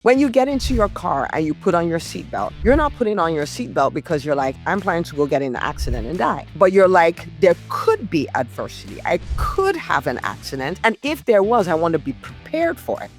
When you get into your car and you put on your seatbelt, you're not putting on your seatbelt because you're like, I'm planning to go get in an accident and die. But you're like, there could be adversity. I could have an accident. And if there was, I want to be prepared for it.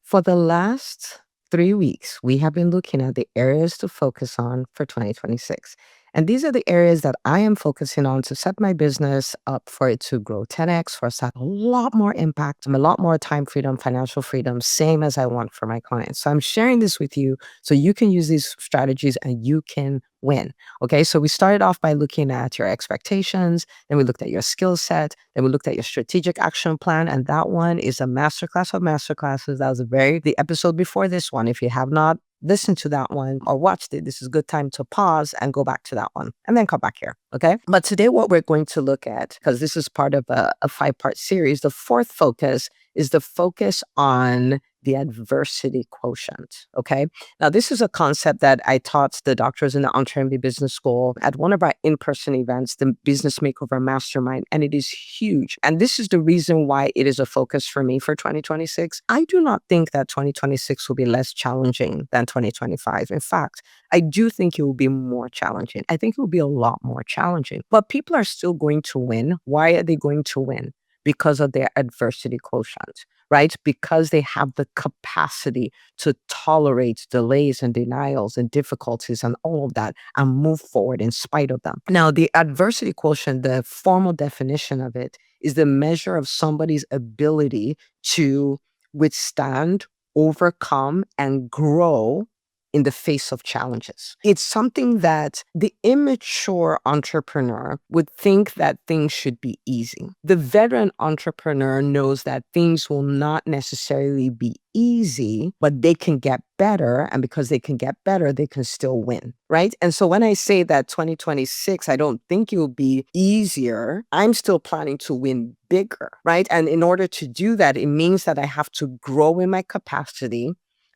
For the last 3 weeks, we have been looking at the areas to focus on for 2026. And these are the areas that I am focusing on to set my business up for it to grow 10x, for us to have a lot more impact, a lot more time freedom, financial freedom, same as I want for my clients. So I'm sharing this with you so you can use these strategies and you can win. Okay, so we started off by looking at your expectations, then we looked at your skill set, then we looked at your strategic action plan, and that one is a masterclass of masterclasses. That was the episode before this one. If you have not listened to that one or watched it, this is a good time to pause and go back to that one and then come back here. Okay. But today, what we're going to look at, because this is part of a 5-part series, the fourth focus is the focus on the adversity quotient. Okay. Now, this is a concept that I taught the doctors in the EntreMD business school at one of our in-person events, the Business Makeover Mastermind, and it is huge. And this is the reason why it is a focus for me for 2026. I do not think that 2026 will be less challenging than 2025. In fact, I do think it will be more challenging. I think it will be a lot more challenging, but people are still going to win. Why are they going to win? Because of their adversity quotient, right? Because they have the capacity to tolerate delays and denials and difficulties and all of that and move forward in spite of them. Now, the adversity quotient, the formal definition of it, is the measure of somebody's ability to withstand, overcome, and grow in the face of challenges. It's something that the immature entrepreneur would think that things should be easy. The veteran entrepreneur knows that things will not necessarily be easy, but they can get better. And because they can get better, they can still win, right? And so when I say that 2026, I don't think it will be easier, I'm still planning to win bigger, right? And in order to do that, it means that I have to grow in my capacity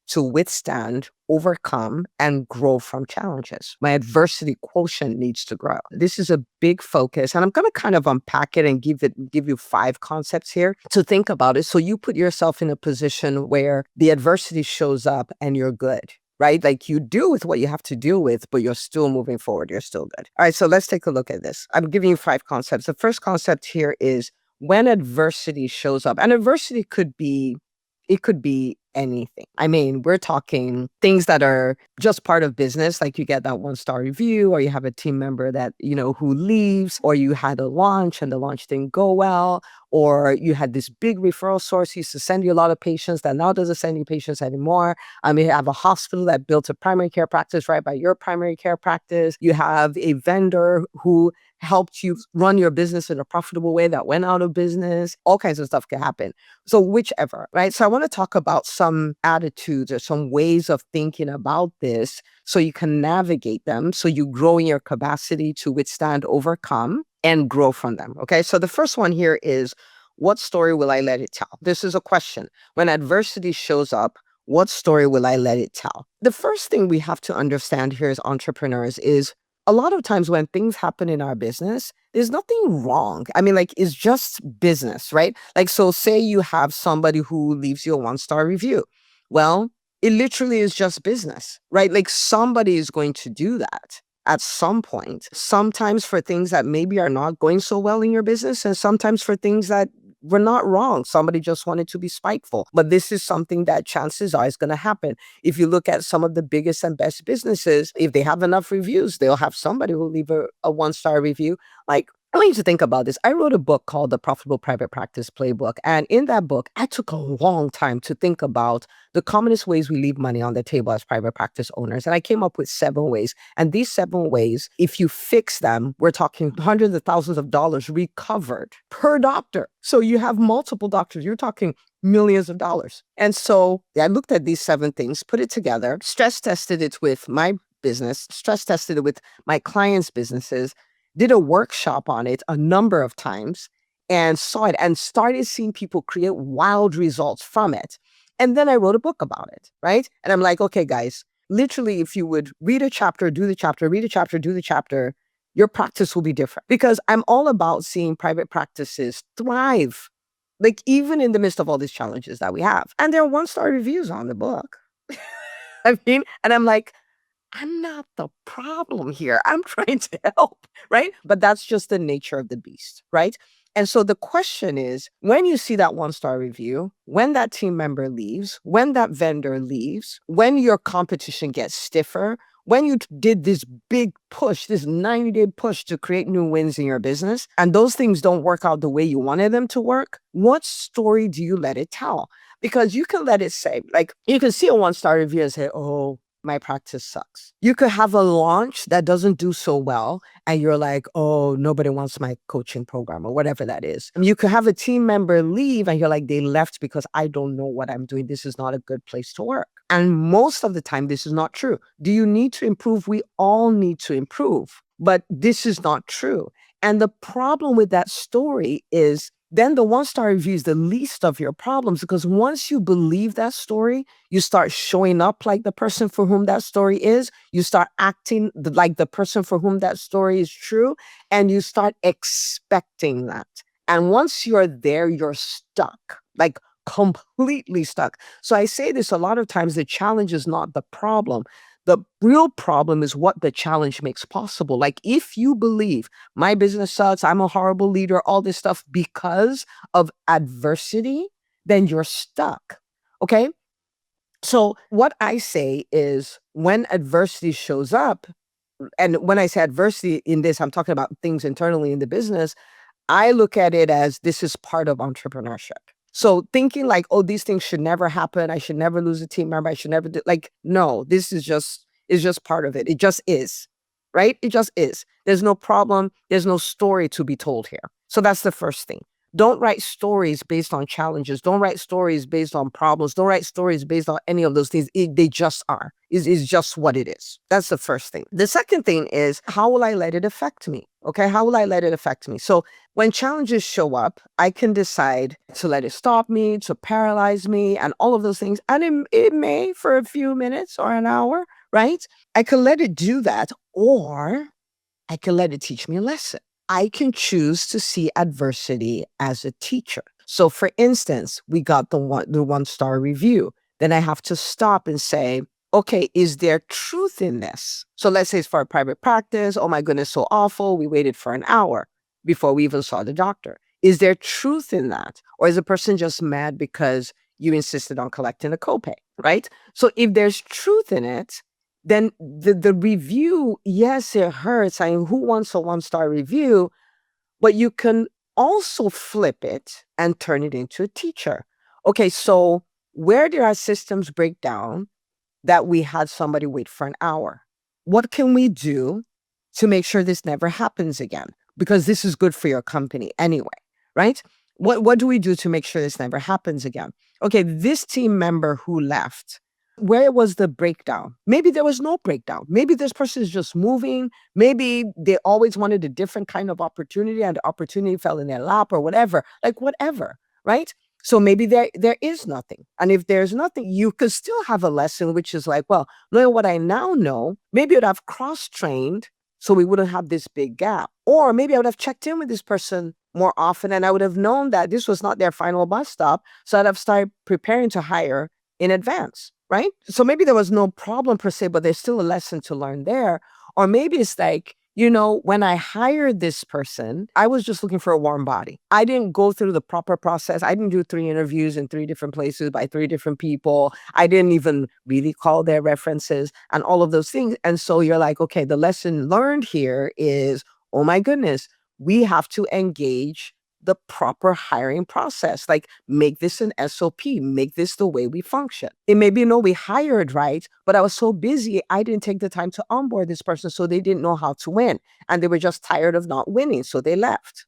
to withstand, overcome, and grow from challenges. My adversity quotient needs to grow. This is a big focus, and I'm going to kind of unpack it and give you 5 concepts here to think about it. So you put yourself in a position where the adversity shows up and you're good, right? Like you deal with what you have to deal with, but you're still moving forward. You're still good. All right, so let's take a look at this. I'm giving you 5 concepts. The first concept here is when adversity shows up, and adversity could be anything. I mean, we're talking things that are just part of business, like you get that 1-star review, or you have a team member that, who leaves, or you had a launch and the launch didn't go well, or you had this big referral source who used to send you a lot of patients that now doesn't send you patients anymore. You have a hospital that built a primary care practice right by your primary care practice. You have a vendor who helped you run your business in a profitable way that went out of business. All kinds of stuff can happen. So whichever, right? So I want to talk about some attitudes or some ways of thinking about this so you can navigate them, so you grow in your capacity to withstand, overcome, and grow from them. Okay. So the first one here is, what story will I let it tell? This is a question. When adversity shows up, what story will I let it tell? The first thing we have to understand here as entrepreneurs is a lot of times when things happen in our business, there's nothing wrong. I mean, like, it's just business, right? Like, so say you have somebody who leaves you a 1-star review. Well, it literally is just business, right? Like somebody is going to do that at some point, sometimes for things that maybe are not going so well in your business, and sometimes for things that were not wrong. Somebody just wanted to be spiteful. But this is something that chances are is going to happen. If you look at some of the biggest and best businesses, if they have enough reviews, they'll have somebody who will leave a 1-star review. Like, I want you to think about this. I wrote a book called The Profitable Private Practice Playbook. And in that book, I took a long time to think about the commonest ways we leave money on the table as private practice owners. And I came up with 7 ways. And these 7 ways, if you fix them, we're talking hundreds of thousands of dollars recovered per doctor. So you have multiple doctors, you're talking millions of dollars. And so I looked at these 7 things, put it together, stress tested it with my business, stress tested it with my clients' businesses, did a workshop on it a number of times and saw it and started seeing people create wild results from it. And then I wrote a book about it, right? And I'm like, okay, guys, literally, if you would read a chapter, do the chapter, read a chapter, do the chapter, your practice will be different. Because I'm all about seeing private practices thrive, like even in the midst of all these challenges that we have. And there are 1-star reviews on the book. I mean, and I'm like, I'm not the problem here. I'm trying to help, right? But that's just the nature of the beast, right? And so the question is, when you see that 1-star review, when that team member leaves, when that vendor leaves, when your competition gets stiffer, when you did this big push, this 90-day push to create new wins in your business, and those things don't work out the way you wanted them to work, what story do you let it tell? Because you can let it say, like, you can see a 1-star review and say, oh, my practice sucks. You could have a launch that doesn't do so well, and you're like, oh, nobody wants my coaching program or whatever that is. And you could have a team member leave, and you're like, they left because I don't know what I'm doing. This is not a good place to work. And most of the time, this is not true. Do you need to improve? We all need to improve, but this is not true. And the problem with that story is then the 1-star review is the least of your problems, because once you believe that story, you start showing up like the person for whom that story is. You start acting like the person for whom that story is true, and you start expecting that. And once you're there, you're stuck, like completely stuck. So I say this a lot of times, the challenge is not the problem. The real problem is what the challenge makes possible. Like, if you believe my business sucks, I'm a horrible leader, all this stuff because of adversity, then you're stuck. Okay. So what I say is, when adversity shows up, and when I say adversity in this, I'm talking about things internally in the business, I look at it as this is part of entrepreneurship. So thinking like, oh, these things should never happen. I should never lose a team member. I should never do, like, no, this is just part of it. It just is, right? It just is. There's no problem. There's no story to be told here. So that's the first thing. Don't write stories based on challenges. Don't write stories based on problems. Don't write stories based on any of those things. They just are. Is just what it is. That's the first thing. The second thing is, how will I let it affect me? Okay, how will I let it affect me? So when challenges show up, I can decide to let it stop me, to paralyze me, and all of those things. And it may for a few minutes or an hour, right? I can let it do that, or I can let it teach me a lesson. I can choose to see adversity as a teacher. So for instance, we got the 1-star review. Then I have to stop and say, okay, is there truth in this? So let's say it's for a private practice. Oh my goodness, so awful. We waited for an hour before we even saw the doctor. Is there truth in that? Or is the person just mad because you insisted on collecting a copay, right? So if there's truth in it, then the review, yes, it hurts. I mean, who wants a 1-star review? But you can also flip it and turn it into a teacher. Okay, so where did our systems break down that we had somebody wait for an hour? What can we do to make sure this never happens again? Because this is good for your company anyway, right? What do we do to make sure this never happens again? Okay, this team member who left, where was the breakdown? Maybe there was no breakdown. Maybe this person is just moving. Maybe they always wanted a different kind of opportunity and the opportunity fell in their lap or whatever, like whatever, right? So maybe there is nothing. And if there's nothing, you could still have a lesson, which is like, well, knowing what I now know, maybe I'd have cross-trained so we wouldn't have this big gap. Or maybe I would have checked in with this person more often, and I would have known that this was not their final bus stop. So I'd have started preparing to hire in advance, right? So maybe there was no problem per se, but there's still a lesson to learn there. Or maybe it's like, when I hired this person, I was just looking for a warm body. I didn't go through the proper process. I didn't do 3 interviews in 3 different places by 3 different people. I didn't even really call their references and all of those things. And so you're like, okay, the lesson learned here is, oh my goodness, we have to engage the proper hiring process. Like, make this an SOP, make this the way we function. It may be, no, we hired right, but I was so busy, I didn't take the time to onboard this person, so they didn't know how to win. And they were just tired of not winning, so they left.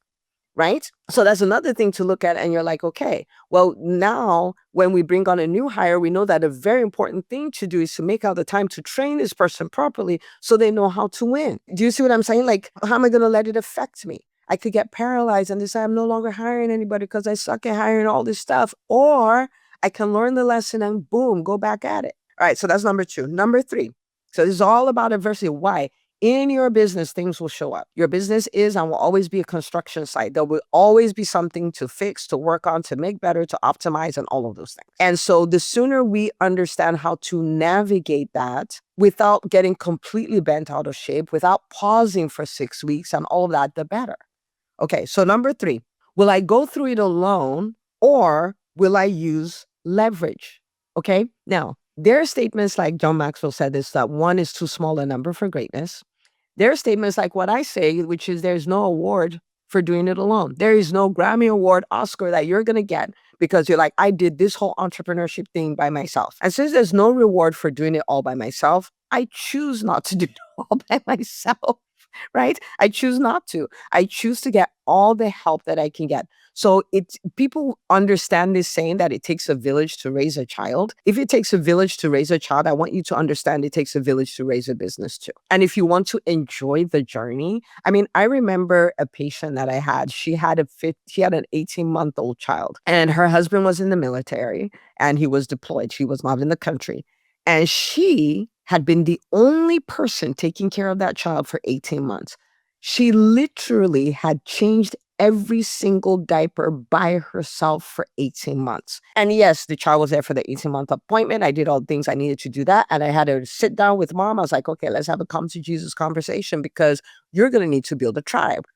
Right? So that's another thing to look at. And you're like, okay, well, now when we bring on a new hire, we know that a very important thing to do is to make out the time to train this person properly so they know how to win. Do you see what I'm saying? Like, how am I going to let it affect me? I could get paralyzed and decide I'm no longer hiring anybody because I suck at hiring all this stuff. Or I can learn the lesson and boom, go back at it. All right. So that's number 2. Number 3. So this is all about adversity. Why? In your business, things will show up. Your business is and will always be a construction site. There will always be something to fix, to work on, to make better, to optimize, and all of those things. And so the sooner we understand how to navigate that without getting completely bent out of shape, without pausing for 6 weeks and all of that, the better. Okay, so number 3, will I go through it alone or will I use leverage? Okay, now there are statements like John Maxwell said this, that one is too small a number for greatness. There are statements like what I say, which is there's no award for doing it alone. There is no Grammy Award, Oscar that you're going to get because you're like, I did this whole entrepreneurship thing by myself. And since there's no reward for doing it all by myself, I choose not to do it all by myself, right? I choose not to. I choose to get all the help that I can get. So it's people understand this saying that it takes a village to raise a child. If it takes a village to raise a child, I want you to understand it takes a village to raise a business too. And if you want to enjoy the journey, I mean, I remember a patient that I had. She had an 18-month-old child, and her husband was in the military and he was deployed. She was not in the country. And she had been the only person taking care of that child for 18 months. She literally had changed every single diaper by herself for 18 months. And yes, the child was there for the 18-month appointment. I did all the things I needed to do that. And I had to sit down with mom. I was like, okay, let's have a come to Jesus conversation because you're going to need to build a tribe.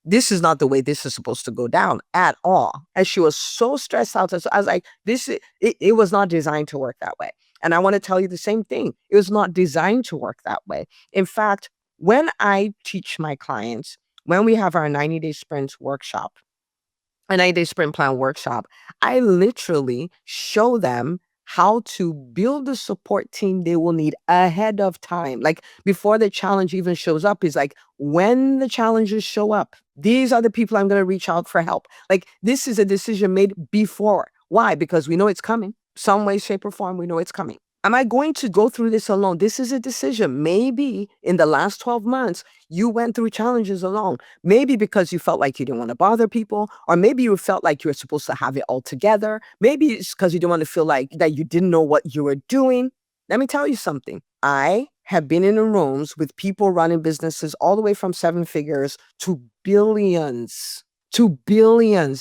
This is not the way this is supposed to go down at all. And she was so stressed out. So I was like, it was not designed to work that way. And I want to tell you the same thing. It was not designed to work that way. In fact, when I teach my clients, when we have our 90-day sprint workshop, a 90-day sprint plan workshop, I literally show them how to build the support team they will need ahead of time. Like before the challenge even shows up, is like when the challenges show up, these are the people I'm going to reach out for help. Like this is a decision made before. Why? Because we know it's coming. Some way, shape, or form, we know it's coming. Am I going to go through this alone? This is a decision. Maybe in the last 12 months, you went through challenges alone. Maybe because you felt like you didn't want to bother people, or maybe you felt like you were supposed to have it all together. Maybe it's because you didn't want to feel like that you didn't know what you were doing. Let me tell you something. I have been in the rooms with people running businesses all the way from 7 figures to billions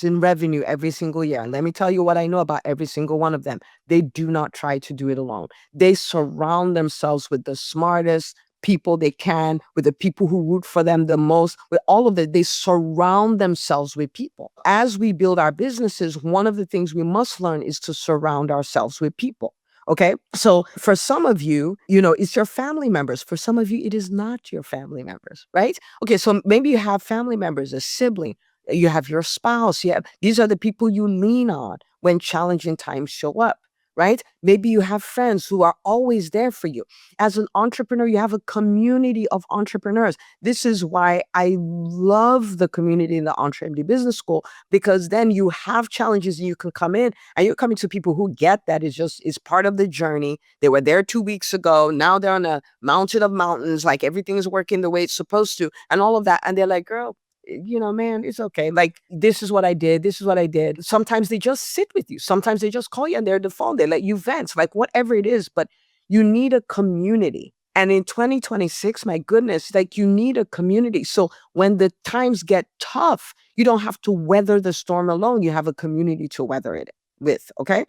in revenue every single year. And let me tell you what I know about every single one of them. They do not try to do it alone. They surround themselves with the smartest people they can, with the people who root for them the most, with all of that. They surround themselves with people. As we build our businesses, one of the things we must learn is to surround ourselves with people. Okay. So for some of you, it's your family members. For some of you, it is not your family members, right? Okay. So maybe you have family members, a sibling, you have your spouse. These are the people you lean on when challenging times show up, right? Maybe you have friends who are always there for you. As an entrepreneur, you have a community of entrepreneurs. This is why I love the community in the EntreMD Business School, because then you have challenges and you can come in and you're coming to people who get that it's part of the journey. They were there 2 weeks ago. Now they're on a mountain of mountains, like everything is working the way it's supposed to and all of that. And they're like, girl, man, it's okay. Like, this is what I did. This is what I did. Sometimes they just sit with you. Sometimes they just call you on the phone. They let you vent, like whatever it is, but you need a community. And in 2026, my goodness, like you need a community. So when the times get tough, you don't have to weather the storm alone. You have a community to weather it with. Okay.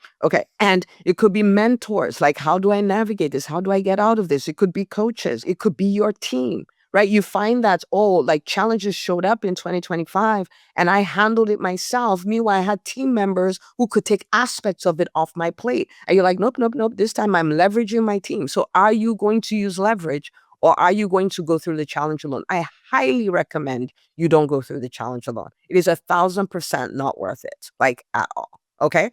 And it could be mentors. Like, how do I navigate this? How do I get out of this? It could be coaches. It could be your team. Right? You find that, like challenges showed up in 2025 and I handled it myself. Meanwhile, I had team members who could take aspects of it off my plate. And you're like, nope. This time I'm leveraging my team. So are you going to use leverage or are you going to go through the challenge alone? I highly recommend you don't go through the challenge alone. It is 1,000% not worth it, like at all. Okay.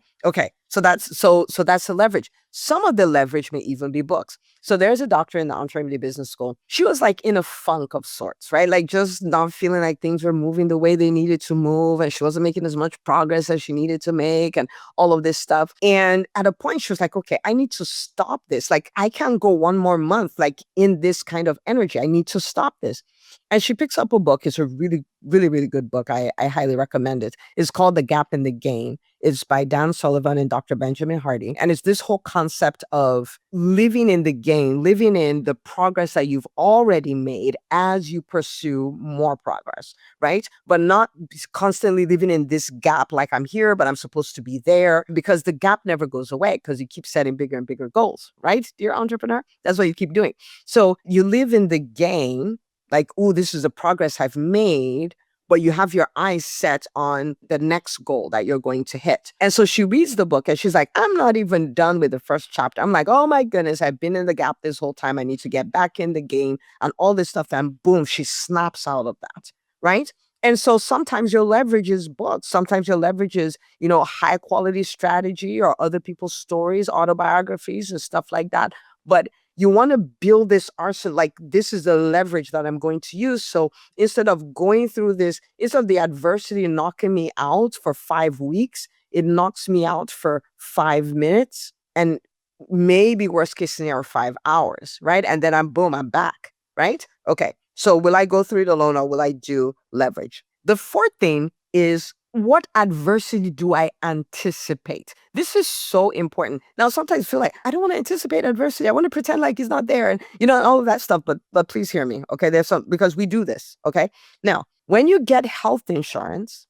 So that's the leverage. Some of the leverage may even be books. So there's a doctor in the EntreMD Business School. She was like in a funk of sorts, right? Like just not feeling like things were moving the way they needed to move. And she wasn't making as much progress as she needed to make and all of this stuff. And at a point she was like, okay, I need to stop this. Like I can't go one more month like in this kind of energy. I need to stop this. And she picks up a book. It's a really, really, really good book. I highly recommend it. It's called The Gap in the Gain. It's by Dan Sullivan and Dr. Benjamin Hardy. And it's this whole concept of living in the gain, living in the progress that you've already made as you pursue more progress, right? But not constantly living in this gap like I'm here, but I'm supposed to be there, because the gap never goes away because you keep setting bigger and bigger goals, right, dear entrepreneur? That's what you keep doing. So you live in the gain, like, oh, this is the progress I've made, but you have your eyes set on the next goal that you're going to hit. And so she reads the book and she's like, I'm not even done with the first chapter. I'm like, oh my goodness, I've been in the gap this whole time. I need to get back in the game and all this stuff. And boom, she snaps out of that, right? And so sometimes your leverage is books. Sometimes your leverage is, high quality strategy or other people's stories, autobiographies and stuff like that. But you want to build this arsenal, like this is the leverage that I'm going to use. So instead of going through this, instead of the adversity knocking me out for 5 weeks, it knocks me out for 5 minutes and maybe worst case scenario, 5 hours, right? And then I'm back, right? Okay. So will I go through it alone or will I do leverage? The fourth thing is, what adversity do I anticipate? This is so important. Now, sometimes I feel like I don't want to anticipate adversity. I want to pretend like it's not there and, all of that stuff. But please hear me. Okay. Because we do this. Okay. Now, when you get health insurance,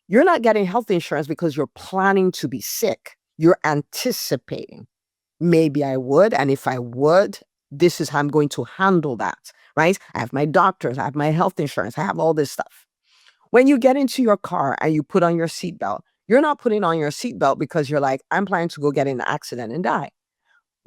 you're not getting health insurance because you're planning to be sick. You're anticipating. Maybe I would. And if I would, this is how I'm going to handle that, right? I have my doctors, I have my health insurance, I have all this stuff. When you get into your car and you put on your seatbelt, you're not putting on your seatbelt because you're like, I'm planning to go get in an accident and die.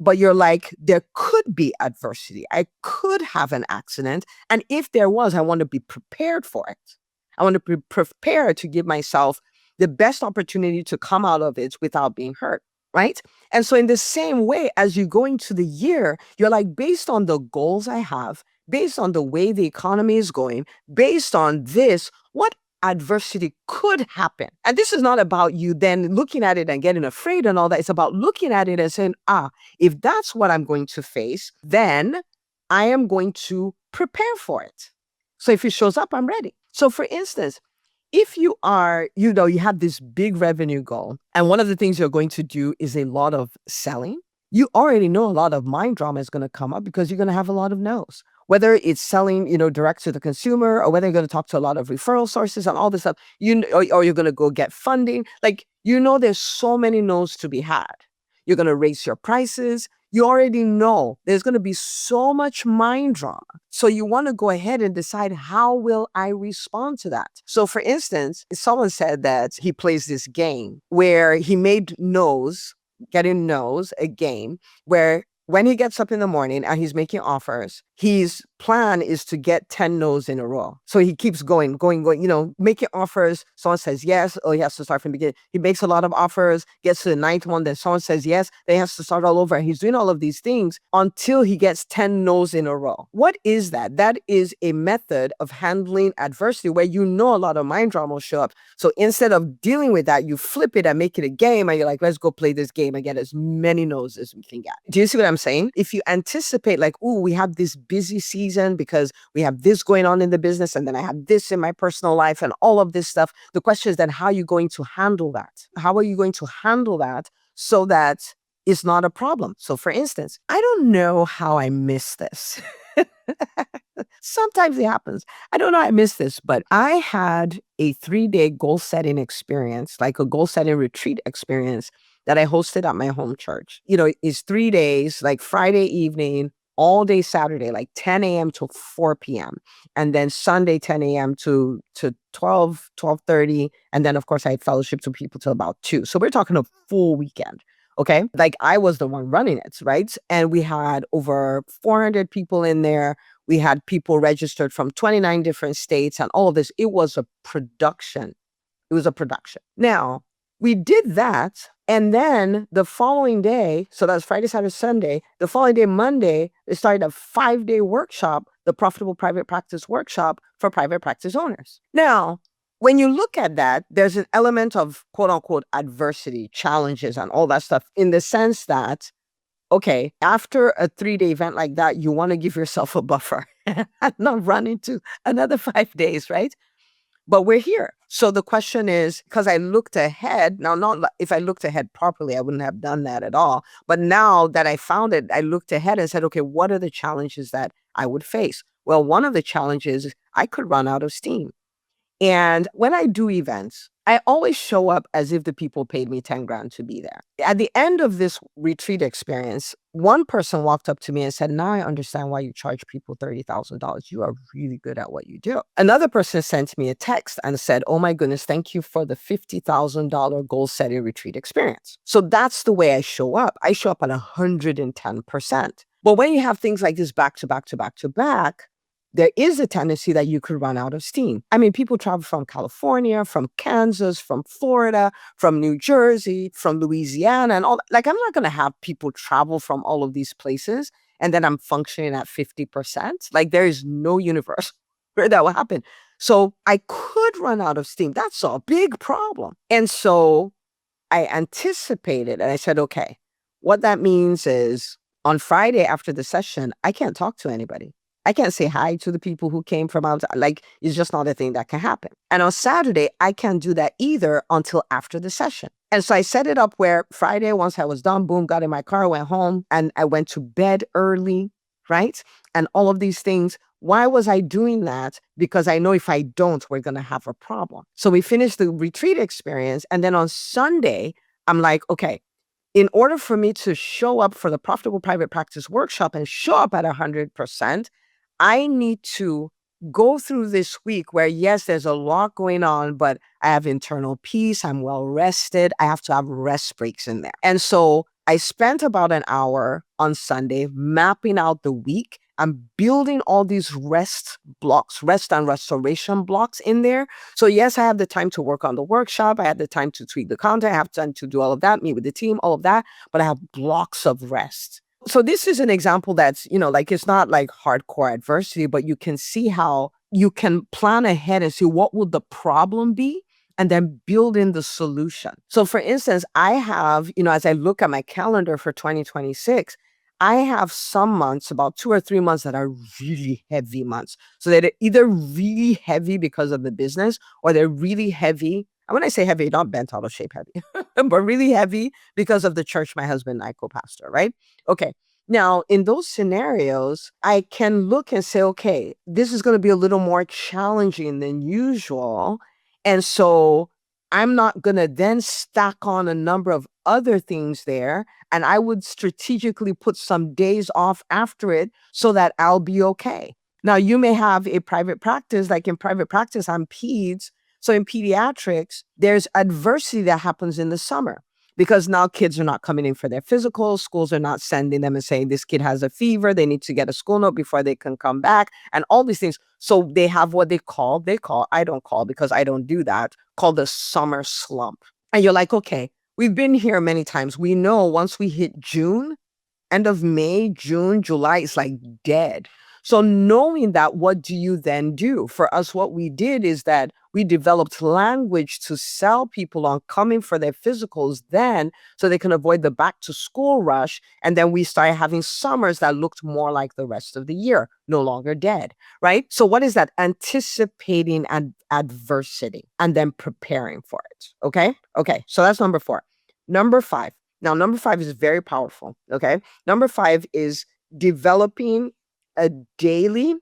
But you're like, there could be adversity. I could have an accident. And if there was, I want to be prepared for it. I want to be prepared to give myself the best opportunity to come out of it without being hurt. Right. And so in the same way, as you go into the year, you're like, based on the goals I have, based on the way the economy is going, based on this, what adversity could happen? And this is not about you then looking at it and getting afraid and all that. It's about looking at it and saying, if that's what I'm going to face, then I am going to prepare for it. So if it shows up, I'm ready. So for instance, if you are, you have this big revenue goal, and one of the things you're going to do is a lot of selling, you already know a lot of mind drama is going to come up because you're going to have a lot of no's. Whether it's selling, direct to the consumer, or whether you're going to talk to a lot of referral sources and all this stuff, or you're going to go get funding. Like, there's so many no's to be had. You're going to raise your prices. You already know there's going to be so much mind drama. So you want to go ahead and decide, how will I respond to that? So for instance, someone said that he plays this game where he made getting no's, a game where when he gets up in the morning and he's making offers, his plan is to get 10 no's in a row. So he keeps going, making offers. Someone says yes. Oh, he has to start from the beginning. He makes a lot of offers, gets to the 9th one. Then someone says yes. Then he has to start all over. And he's doing all of these things until he gets 10 no's in a row. What is that? That is a method of handling adversity where a lot of mind drama will show up. So instead of dealing with that, you flip it and make it a game. And you're like, let's go play this game and get as many no's as we can get. Do you see what I'm saying? If you anticipate like, we have this busy season because we have this going on in the business, and then I have this in my personal life and all of this stuff. The question is then, how are you going to handle that? How are you going to handle that so that it's not a problem? So for instance, I don't know how I missed this. Sometimes it happens. I don't know how I missed this, but I had a 3-day goal setting experience, like a goal setting retreat experience that I hosted at my home church. It's 3 days, like Friday evening, all day Saturday, like 10 a.m. to 4 p.m. And then Sunday, 10 a.m. to 12:30. And then, of course, I had fellowship to people till about 2. So we're talking a full weekend. Okay. Like, I was the one running it. Right. And we had over 400 people in there. We had people registered from 29 different states and all of this. It was a production. Now, we did that. And then the following day, so that's Friday, Saturday, Sunday, the following day, Monday, they started a 5-day workshop, the Profitable Private Practice Workshop for private practice owners. Now, when you look at that, there's an element of quote unquote adversity, challenges, and all that stuff, in the sense that, okay, after a 3-day event like that, you want to give yourself a buffer and not run into another 5 days, right? But we're here. So the question is, because I looked ahead, now, not if I looked ahead properly, I wouldn't have done that at all. But now that I found it, I looked ahead and said, okay, what are the challenges that I would face? Well, one of the challenges is I could run out of steam. And when I do events, I always show up as if the people paid me 10 grand to be there. At the end of this retreat experience, one person walked up to me and said, now I understand why you charge people $30,000. You are really good at what you do. Another person sent me a text and said, oh my goodness, thank you for the $50,000 goal setting retreat experience. So that's the way I show up. I show up at 110%. But when you have things like this back to back to back to back, there is a tendency that you could run out of steam. I mean, people travel from California, from Kansas, from Florida, from New Jersey, from Louisiana, and all that. Like, I'm not going to have people travel from all of these places and then I'm functioning at 50%. Like, there is no universe where that will happen. So I could run out of steam. That's a big problem. And so I anticipated and I said, okay, what that means is on Friday after the session, I can't talk to anybody. I can't say hi to the people who came from outside. Like, it's just not a thing that can happen. And on Saturday, I can't do that either until after the session. And so I set it up where Friday, once I was done, boom, got in my car, went home, and I went to bed early, right? And all of these things. Why was I doing that? Because I know if I don't, we're going to have a problem. So we finished the retreat experience. And then on Sunday, I'm like, okay, in order for me to show up for the Profitable Private Practice Workshop and show up at 100%, I need to go through this week where, yes, there's a lot going on, but I have internal peace. I'm well rested. I have to have rest breaks in there. And so I spent about an hour on Sunday mapping out the week. I'm building all these rest blocks, rest and restoration blocks in there. So yes, I have the time to work on the workshop. I have the time to tweak the content. I have time to do all of that, meet with the team, all of that, but I have blocks of rest. So this is an example that's, like, it's not like hardcore adversity, but you can see how you can plan ahead and see what would the problem be and then build in the solution. So for instance, I have, as I look at my calendar for 2026, I have some months, about 2 or 3 months that are really heavy months. So they're either really heavy because of the business or they're really heavy. And when I say heavy, not bent out of shape heavy, but really heavy because of the church my husband and I co-pastor, right? Okay. Now, in those scenarios, I can look and say, okay, this is going to be a little more challenging than usual. And so I'm not going to then stack on a number of other things there. And I would strategically put some days off after it so that I'll be okay. Now, you may have a private practice, like in private practice, I'm peds. So in pediatrics, there's adversity that happens in the summer because now kids are not coming in for their physicals. Schools are not sending them and saying this kid has a fever. They need to get a school note before they can come back and all these things. So they have what they call, I don't call because I don't do that, called the summer slump. And you're like, okay, we've been here many times. We know once we hit June, end of May, June, July, it's like dead. So knowing that, what do you then do? For us, what we did is that we developed language to sell people on coming for their physicals then so they can avoid the back to school rush. And then we started having summers that looked more like the rest of the year, no longer dead, right? So what is that? Anticipating adversity and then preparing for it. Okay. Okay. So that's number 4. Number 5. Now, number 5 is very powerful. Okay. Number 5 is developing a daily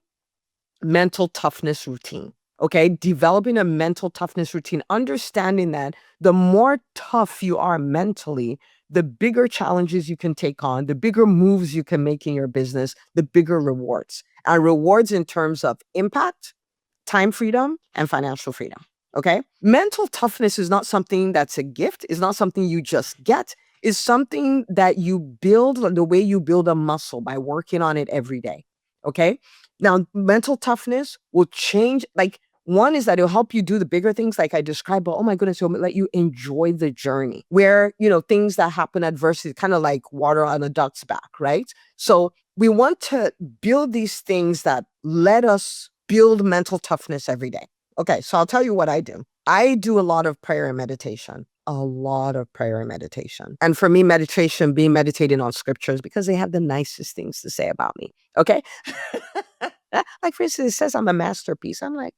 mental toughness routine. Okay. Developing a mental toughness routine, understanding that the more tough you are mentally, the bigger challenges you can take on, the bigger moves you can make in your business, the bigger rewards. And rewards in terms of impact, time freedom, and financial freedom. Okay. Mental toughness is not something that's a gift. It's not something you just get. It's something that you build the way you build a muscle by working on it every day. Okay. Now, mental toughness will change. Like, one is that it'll help you do the bigger things like I described, but oh my goodness, it'll let you enjoy the journey where, things that happen adversity, kind of like water on a duck's back, right? So we want to build these things that let us build mental toughness every day. Okay, so I'll tell you what I do. I do a lot of prayer and meditation. a lot of prayer and meditation. And for me, meditation being meditating on scriptures because they have the nicest things to say about me. Okay. Like for instance, it says I'm a masterpiece. I'm like,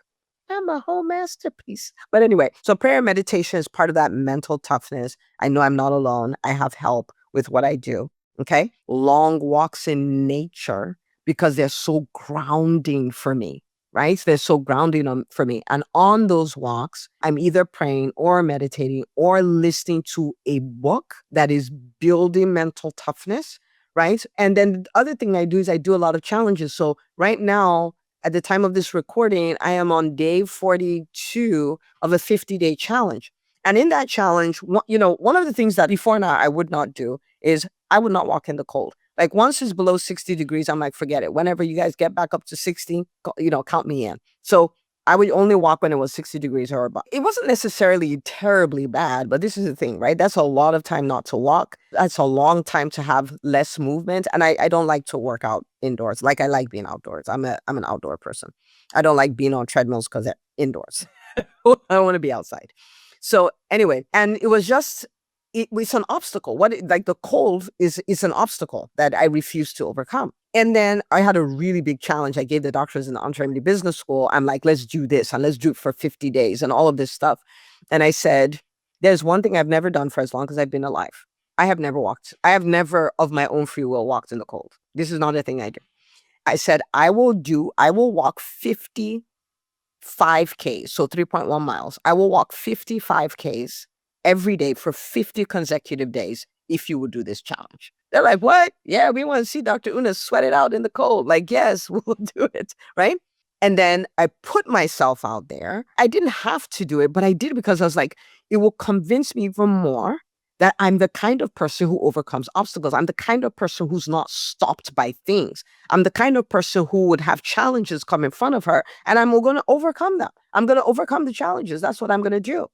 I'm a whole masterpiece. But anyway, so prayer and meditation is part of that mental toughness. I know I'm not alone. I have help with what I do. Okay. Long walks in nature because they're so grounding for me, right? They're so grounding for me. And on those walks, I'm either praying or meditating or listening to a book that is building mental toughness, right? And then the other thing I do is I do a lot of challenges. So right now, at the time of this recording, I am on day 42 of a 50-day challenge. And in that challenge, one of the things that before now I would not do is I would not walk in the cold. Like once it's below 60 degrees, I'm like, forget it. Whenever you guys get back up to 60, count me in. So I would only walk when it was 60 degrees or above. It wasn't necessarily terribly bad, but this is the thing, right? That's a lot of time not to walk. That's a long time to have less movement. And I don't like to work out indoors. Like I like being outdoors. I'm an outdoor person. I don't like being on treadmills because they're indoors. I don't want to be outside. So anyway, and it was just it's an obstacle. Like the cold is an obstacle that I refuse to overcome. And then I had a really big challenge. I gave the doctors in the EntreMD business school. I'm like, let's do this and let's do it for 50 days and all of this stuff. And I said, there's one thing I've never done for as long as I've been alive. I have never of my own free will walked in the cold. This is not a thing I do. I said, I will walk 50 5Ks, so 3.1 miles. I will walk 55 Ks every day for 50 consecutive days if you would do this challenge. They're like, what? Yeah, we want to see Dr. Una sweat it out in the cold. Like, yes, we'll do it, right? And then I put myself out there. I didn't have to do it, but I did because I was like, it will convince me even more that I'm the kind of person who overcomes obstacles. I'm the kind of person who's not stopped by things. I'm the kind of person who would have challenges come in front of her and I'm going to overcome them. I'm going to overcome the challenges. That's what I'm going to do.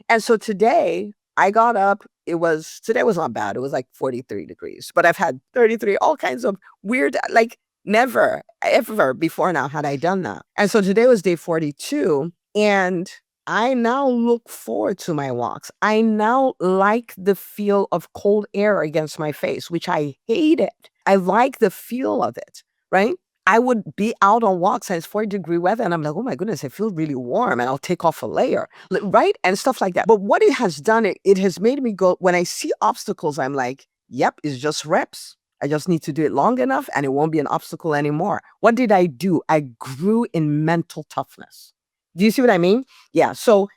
And so today I got up. Today was not bad. It was like 43 degrees, but I've had 33, all kinds of weird, like never, ever before now had I done that. And so today was day 42 and I now look forward to my walks. I now like the feel of cold air against my face, which I hated. I like the feel of it, right? I would be out on walks and it's 40-degree weather and I'm like, oh my goodness, I feel really warm and I'll take off a layer, right? And stuff like that. But what it has done, it has made me go, when I see obstacles, I'm like, yep, it's just reps. I just need to do it long enough and it won't be an obstacle anymore. What did I do? I grew in mental toughness. Do you see what I mean? Yeah. So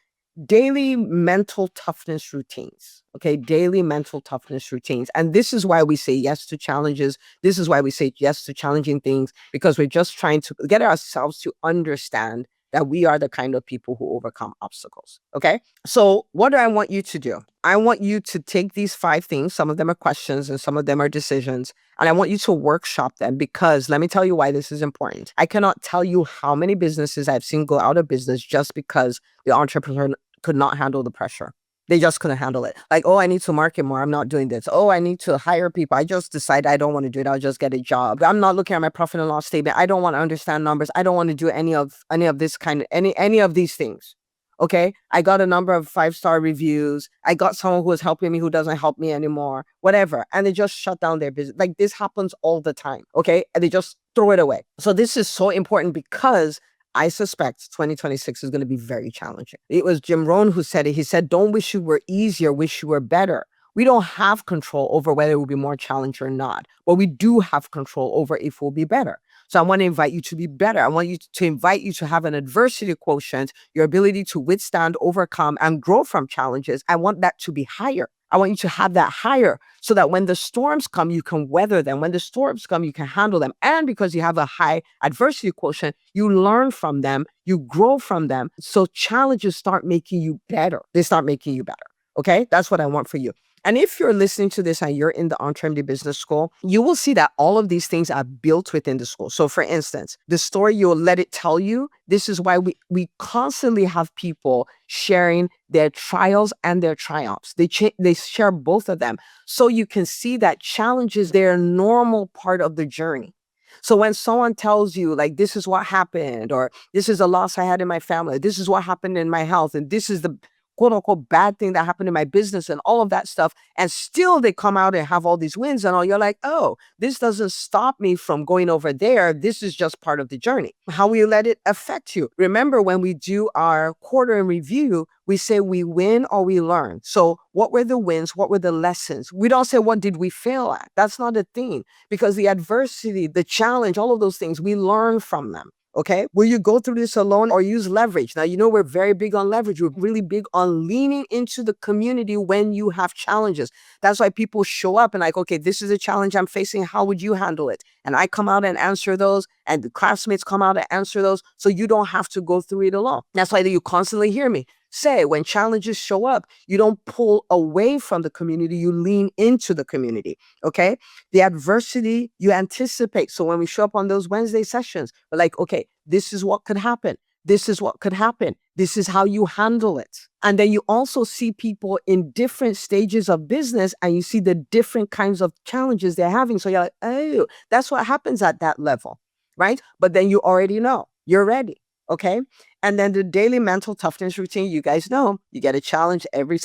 daily mental toughness routines. Okay. Daily mental toughness routines. And this is why we say yes to challenges. This is why we say yes to challenging things, because we're just trying to get ourselves to understand that we are the kind of people who overcome obstacles. Okay. So what do I want you to do? I want you to take these 5 things. Some of them are questions and some of them are decisions. And I want you to workshop them because let me tell you why this is important. I cannot tell you how many businesses I've seen go out of business just because the entrepreneur could not handle the pressure. They just couldn't handle it. Like, oh, I need to market more. I'm not doing this. Oh, I need to hire people. I just decide I don't want to do it. I'll just get a job. I'm not looking at my profit and loss statement. I don't want to understand numbers. I don't want to do any of this kind of any of these things. Okay. I got a number of 5-star reviews. I got someone who was helping me who doesn't help me anymore, whatever. And they just shut down their business. Like this happens all the time. Okay. And they just throw it away. So this is so important because I suspect 2026 is going to be very challenging. It was Jim Rohn who said it. He said, don't wish you were easier, wish you were better. We don't have control over whether it will be more challenging or not, but we do have control over if we'll be better. So I want to invite you to be better. I want you to invite you to have an adversity quotient, your ability to withstand, overcome, and grow from challenges. I want that to be higher. I want you to have that higher so that when the storms come, you can weather them. When the storms come, you can handle them. And because you have a high adversity quotient, you learn from them, you grow from them. So challenges start making you better. They start making you better. Okay? That's what I want for you. And if you're listening to this and you're in the EntreMD Business School, you will see that all of these things are built within the school. So for instance, the story you'll let it tell you, this is why we constantly have people sharing their trials and their triumphs. They share both of them. So you can see that challenges, they're a normal part of the journey. So when someone tells you like, this is what happened, or this is a loss I had in my family, this is what happened in my health, and this is the quote unquote bad thing that happened in my business and all of that stuff. And still they come out and have all these wins and all. You're like, oh, this doesn't stop me from going over there. This is just part of the journey. How will you let it affect you? Remember, when we do our quarter in review, we say we win or we learn. So what were the wins? What were the lessons? We don't say, what did we fail at? That's not a thing, because the adversity, the challenge, all of those things, we learn from them. Okay. Will you go through this alone or use leverage? Now, we're very big on leverage. We're really big on leaning into the community when you have challenges. That's why people show up and like, okay, this is a challenge I'm facing. How would you handle it? And I come out and answer those, and the classmates come out and answer those. So you don't have to go through it alone. That's why you constantly hear me say, when challenges show up, you don't pull away from the community, you lean into the community. Okay. The adversity you anticipate. So when we show up on those Wednesday sessions, we're like, okay, this is what could happen. This is what could happen. This is how you handle it. And then you also see people in different stages of business, and you see the different kinds of challenges they're having. So you're like, oh, that's what happens at that level, right? But then you already know, you're ready. Okay. And then the daily mental toughness routine, you guys know, you get a challenge every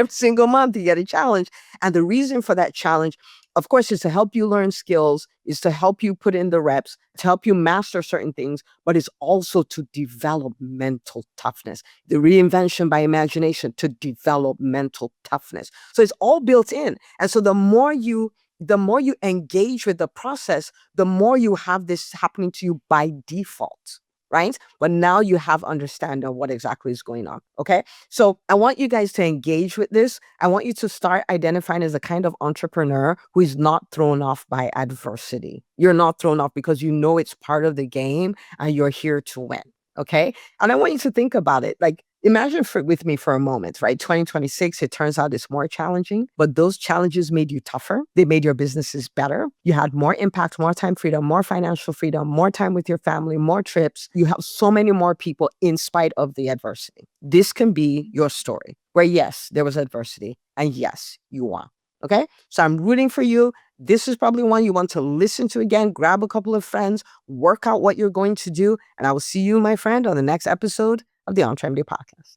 single month, you get a challenge. And the reason for that challenge, of course, is to help you learn skills, is to help you put in the reps, to help you master certain things, but it's also to develop mental toughness. The reinvention by imagination to develop mental toughness. So it's all built in. And so the more you engage with the process, the more you have this happening to you by default. Right? But now you have understanding of what exactly is going on. Okay. So I want you guys to engage with this. I want you to start identifying as a kind of entrepreneur who is not thrown off by adversity. You're not thrown off because you know it's part of the game and you're here to win. Okay. And I want you to think about it. Like, imagine with me for a moment, right? 2026, it turns out it's more challenging, but those challenges made you tougher. They made your businesses better. You had more impact, more time freedom, more financial freedom, more time with your family, more trips. You have so many more people in spite of the adversity. This can be your story where, yes, there was adversity and yes, you won. Okay. So I'm rooting for you. This is probably one you want to listen to again. Grab a couple of friends, work out what you're going to do. And I will see you, my friend, on the next episode of the EntreMD podcast.